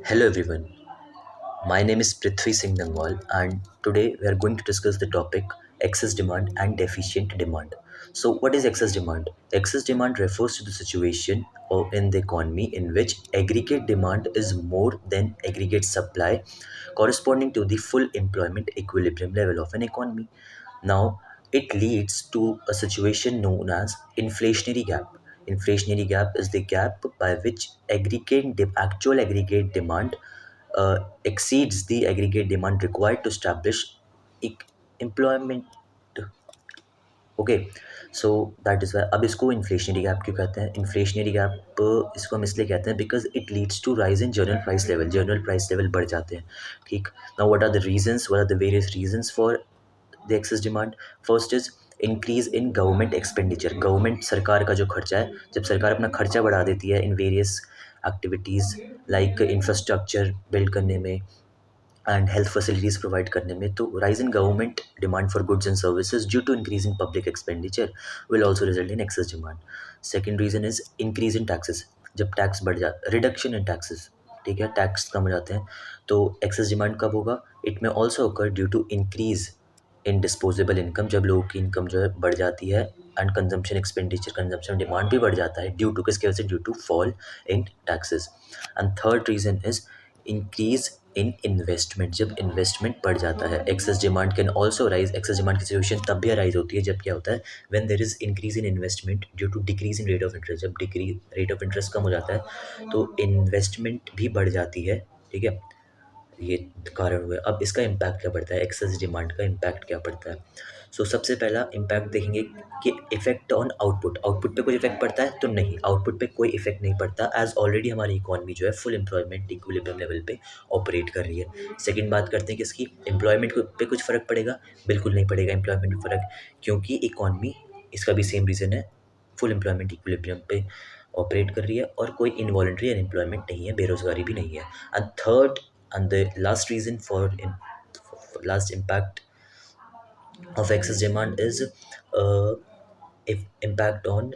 Hello everyone, my name is Prithvi Singh Nangwal and today we are going to discuss the topic excess demand and deficient demand. So what is excess demand? Excess demand refers to the situation or in the economy in which aggregate demand is more than aggregate supply corresponding to the full employment equilibrium level of an economy. Now, it leads to a situation known as inflationary gap. Inflationary gap is the gap by which actual aggregate demand exceeds the aggregate demand required to establish ec- employment. Okay so that is Y अब इसको inflationary gap क्यों कहते हैं inflationary gap इसको हम इसलिए कहते हैं because it leads to rise in general price level बढ़ जाते हैं ठीक now what are the various reasons for the excess demand first is increase in government expenditure government सरकार का जो खर्चा है जब सरकार अपना खर्चा बढ़ा देती है in various activities like infrastructure build करने में एंड हेल्थ फैसिलिटीज प्रोवाइड करने में तो rise in government demand for goods and services due to increase in public expenditure will also result in excess demand second reason is increase in taxes जब tax बढ़ जा reduction in taxes ठीक है tax कम हो जाते हैं तो excess demand कब होगा it may also occur due to increase in disposable income जब लोगों की इनकम जो है बढ़ जाती है एंड कंजम्पशन डिमांड भी बढ़ जाता है ड्यू टू किसकी वजह से due to fall in taxes and third reason is increase in investment जब इन्वेस्टमेंट बढ़ जाता है excess demand can also rise excess demand की सिचुएशन तब भी राइज होती है जब क्या होता है when there is increase in investment due to decrease in rate of interest जब डिक्रीज रेट ऑफ इंटरेस्ट कम हो जाता है तो इन्वेस्टमेंट भी बढ़ जाती है ठीक है ये कारण हुए अब इसका इम्पैक्ट क्या पड़ता है एक्सेस डिमांड का इम्पैक्ट क्या पड़ता है सो सबसे पहला इम्पैक्ट देखेंगे कि इफेक्ट ऑन आउटपुट पे कोई इफेक्ट पड़ता है तो नहीं आउटपुट पे कोई इफेक्ट नहीं पड़ता एज ऑलरेडी हमारी इकोनॉमी जो है फुल एम्प्लॉयमेंट इक्विलिब्रियम लेवल पे ऑपरेट कर रही है सेकंड बात करते हैं कि इसकी एम्प्लॉयमेंट पे कुछ फ़र्क पड़ेगा बिल्कुल नहीं पड़ेगा एम्प्लॉयमेंट में फ़र्क क्योंकि इकोनॉमी इसका भी सेम रीज़न है फुल एम्प्लॉयमेंट इक्विलिब्रियम पे ऑपरेट कर रही है और कोई इनवॉलेंट्री अनएम्प्लॉयमेंट नहीं है बेरोज़गारी भी नहीं है and third and the last reason for last impact of excess demand is uh, if impact on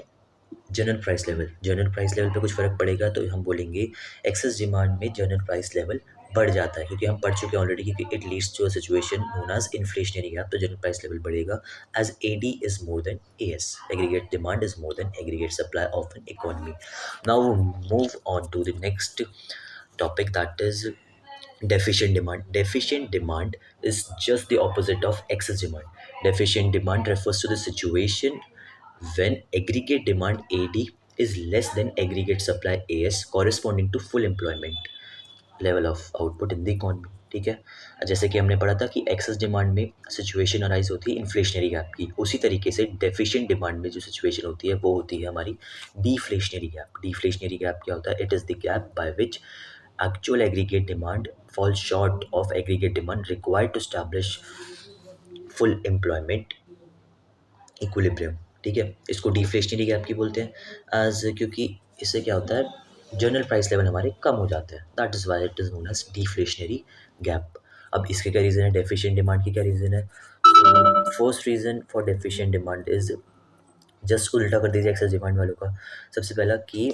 general price level पे कुछ फ़र्क पड़ेगा तो हम बोलेंगे एक्सेस डिमांड में जनरल प्राइस लेवल बढ़ जाता है क्योंकि हम पढ़ चुके हैं ऑलरेडी कि it leads to a situation known as inflationary gap तो जनरल प्राइस लेवल बढ़ेगा as AD is more than AS aggregate demand is more than aggregate supply of an economy now move on to the next topic that is deficient demand. Deficient demand is just the opposite of excess demand. Deficient demand refers to the situation when aggregate demand AD is less than aggregate supply AS corresponding to full employment level of output in the economy. ठीक है जैसे कि हमने पढ़ा था कि excess demand में situation arise होती है इन्फ्लेशनरी गैप की उसी तरीके से डेफिशिएंट डिमांड में जो सिचुएशन होती है वो होती है हमारी डिफ्लेशनरी गैप क्या होता है it is the gap by which actual aggregate demand falls short of aggregate demand required to establish full employment equilibrium ठीक है इसको डिफ्लेशनरी गैप की बोलते हैं एज क्योंकि इससे क्या होता है जनरल प्राइस लेवल हमारे कम हो जाते हैं that is why it is known as deflationary gap अब इसके क्या रीज़न है डेफिशिएंट डिमांड की क्या रीज़न है first reason for deficient demand is just उल्टा कर दीजिए एक्सेस डिमांड वालों का सबसे पहला कि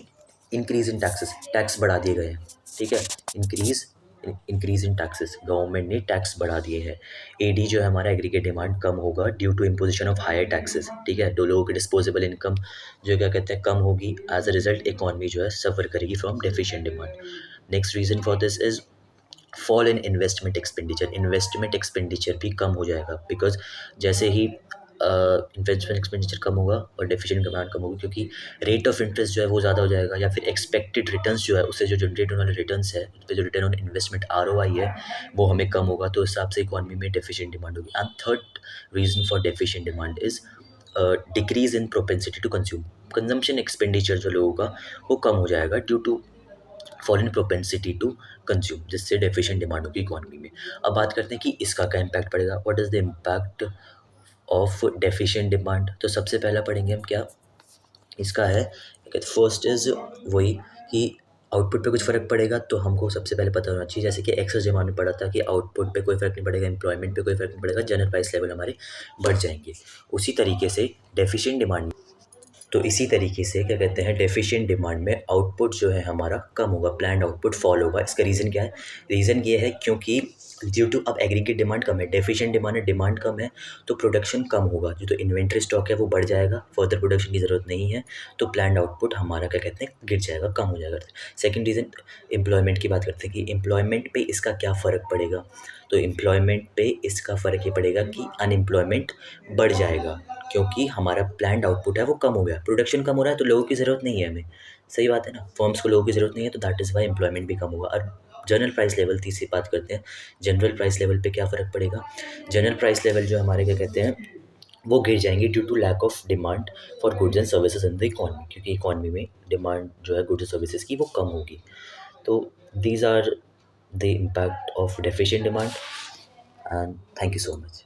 इंक्रीज इन टैक्सेस टैक्स बढ़ा दिए गए हैं ठीक है increase increase in taxes government ने टैक्स बढ़ा दिए हैं एडी जो है हमारा एग्रीगेट डिमांड कम होगा due to imposition of higher taxes ठीक है दो लोगों की डिस्पोजेबल इनकम जो क्या कहते हैं कम होगी एज अ रिजल्ट इकॉनमी जो है सफ़र करेगी from deficient demand next reason for this is fall in investment expenditure भी कम हो जाएगा बिकॉज जैसे ही इन्वेस्टमेंट एक्सपेंडिचर कम होगा और डेफिशिएंट डिमांड कम होगी क्योंकि रेट ऑफ इंटरेस्ट जो है वो ज़्यादा हो जाएगा या फिर एक्सपेक्टेड रिटर्न्स जो है उससे जो जनरेट होने वाले रिटर्न्स है उस पर जो रिटर्न ऑन इन्वेस्टमेंट आरओआई है वो हमें कम होगा तो उस हिसाब से इकॉनमी में डेफिशिएंट डिमांड होगी and third reason for deficient demand is decrease in propensity to consume consumption expenditure जो लोगों का वो कम हो जाएगा due to foreign propensity to consume जिससे डेफिशिएंट डिमांड होगी इकॉनमी में अब बात करते हैं कि इसका क्या इम्पैक्ट पड़ेगा what is the impact of deficient demand तो सबसे पहला पढ़ेंगे हम क्या इसका है फर्स्ट इज़ वही कि आउटपुट पे कुछ फ़र्क पड़ेगा तो हमको सबसे पहले पता होना चाहिए जैसे कि एक्सेस डिमांड में पड़ा था कि आउटपुट पे कोई फ़र्क नहीं पड़ेगा एम्प्लॉयमेंट पे कोई फ़र्क नहीं पड़ेगा जनरल प्राइस लेवल हमारे बढ़ जाएंगे उसी तरीके से डेफिशिएंट डिमांड तो इसी तरीके से क्या कहते हैं, डेफिशिएंट डिमांड में आउटपुट जो है हमारा कम होगा, प्लान्ड आउटपुट फॉल होगा। इसका रीज़न क्या है? रीज़न ये है क्योंकि ड्यू टू अब एग्रीगेट डिमांड कम है, डेफिशिएंट डिमांड है, डिमांड कम है, तो प्रोडक्शन कम होगा, जो तो इन्वेंट्री स्टॉक है वो बढ़ जाएगा, फर्दर प्रोडक्शन की ज़रूरत नहीं है, तो प्लान्ड आउटपुट हमारा क्या कहते हैं, गिर जाएगा, कम हो जाएगा। सेकंड रीज़न, एम्प्लॉयमेंट की बात करते हैं कि एम्प्लॉयमेंट पे इसका क्या फ़र्क पड़ेगा। तो एम्प्लॉयमेंट पे इसका फ़र्क ये पड़ेगा कि अनएम्प्लॉयमेंट बढ़ जाएगा, क्योंकि हमारा प्लान्ड आउटपुट है वो कम हो गया, प्रोडक्शन कम हो रहा है तो लोगों की ज़रूरत नहीं है हमें। सही बात है ना? फर्म्स को लोगों की ज़रूरत नहीं है, तो दैट इज़ व्हाई एम्प्लॉयमेंट भी कम होगा। और जनरल प्राइस लेवल, तीसरी बात करते हैं, जनरल प्राइस लेवल पे क्या फ़र्क पड़ेगा? जनरल प्राइस लेवल जो हमारे क्या कहते हैं, वो गिर जाएँगे due to lack of demand for goods and services in the economy, क्योंकि इकोनॉमी में डिमांड जो है गुड्स एंड सर्विसेज़ की वो कम होगी। तो these are the impact of deficient demand, and thank you so much.